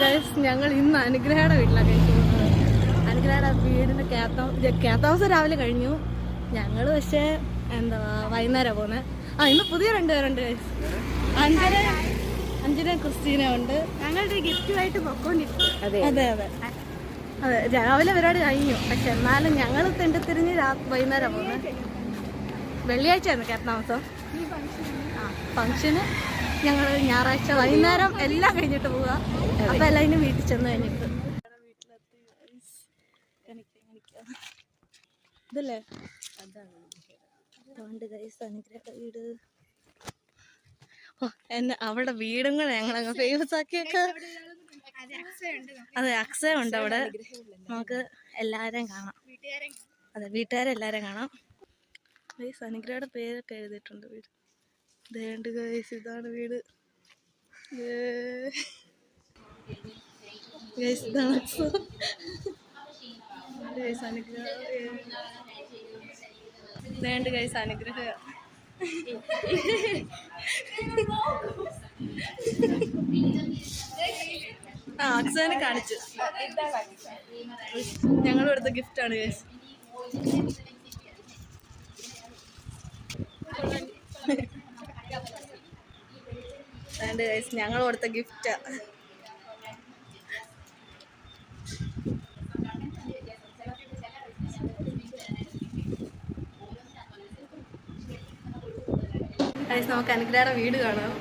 Guys ഞങ്ങൾ ഇന്ന് അനുഗ്രഹയുടെ വീട്ടിലാണ് കഴിച്ചു പോകുന്നത്. അനുഗ്രഹയുടെ വീടിൻ്റെ ക്യാത്ത് ഹൗസ് രാവിലെ കഴിഞ്ഞു. ഞങ്ങൾ പക്ഷേ എന്താ വൈകുന്നേരം പോകുന്നത്. ഇന്ന് പുതിയ 2 പേരുണ്ട് ഗൈസ്. അഞ്ജന ക്രിസ്റ്റീന ഉണ്ട്. ഞങ്ങളുടെ ഗിഫ്റ്റുമായിട്ട് പൊക്കോണ്ടിരിക്കും. അതെ അതെ അതെ അതെ രാവിലെ പരിപാടി കഴിഞ്ഞു. പക്ഷെ എന്നാലും ഞങ്ങൾ തിരിഞ്ഞ് വൈകുന്നേരം പോകുന്നത്. വെള്ളിയാഴ്ചയായിരുന്നു ക്യാത്ത് താമസം. ഫംഗ്ഷന് ഞങ്ങൾ ഞായറാഴ്ച വൈകുന്നേരം എല്ലാം കഴിഞ്ഞിട്ട് പോവുക. അപ്പം എല്ലാവരും വീട്ടിൽ ചെന്ന് കഴിഞ്ഞിട്ട് ഇതല്ലേ അതുകൊണ്ട് ഗൈസ് അനുഗ്രഹയുടെ വീട്. എന്നെ അവളുടെ വീടും കൂടെ ഞങ്ങളങ്ങ് ഫേമസ് ആക്കിയൊക്കെ. അതെ അക്ഷയ ഉണ്ട് അവിടെ. നമുക്ക് എല്ലാവരെയും കാണാം. അതെ വീട്ടുകാരെല്ലാവരെയും കാണാം. ഗൈസ് അനുഗ്രഹയുടെ പേരൊക്കെ എഴുതിയിട്ടുണ്ട് വീട്. ദേണ്ട് ഗൈസ് ഇതാണ് വീട്. ഗൈസ് ഇതാണ് ഗൈസ് അനുഗ്രഹ. ദേണ്ട് ഗൈസ് അനുഗ്രഹ. അക്സനെ കാണിച്ചു. ഞങ്ങൾ കൊടുത്ത ഗിഫ്റ്റാണ് ഗൈസ്. അതുകൊണ്ട് ഗൈസ് ഞങ്ങൾ കൊടുത്ത ഗിഫ്റ്റാ. ഗൈസ് നമുക്ക് അനുഗ്രഹയുടെ വീട് കാണാം.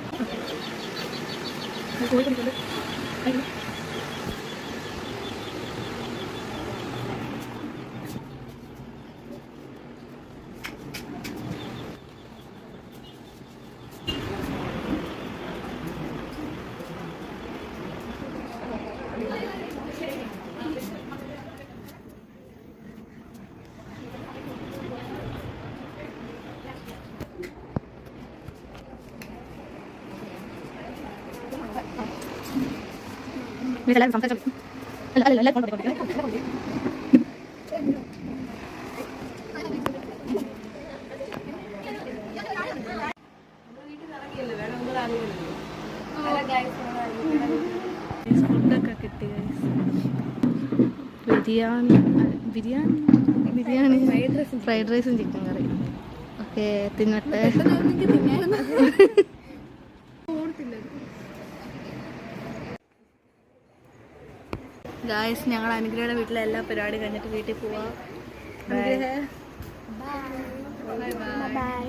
വീട്ടിലെല്ലാവരും സംസാരിച്ചു. ഫുഡൊക്കെ കിട്ടി ബിരിയാണി ഫ്രൈഡ് റൈസും ചിക്കൻ കറി ഒക്കെ തിന്നട്ടെ. ഗായ്സ് ഞങ്ങൾ അനുഗ്രഹയുടെ വീട്ടിലെ എല്ലാ പരിപാടി കഴിഞ്ഞിട്ട് വീട്ടിൽ പോവാം. ബൈ.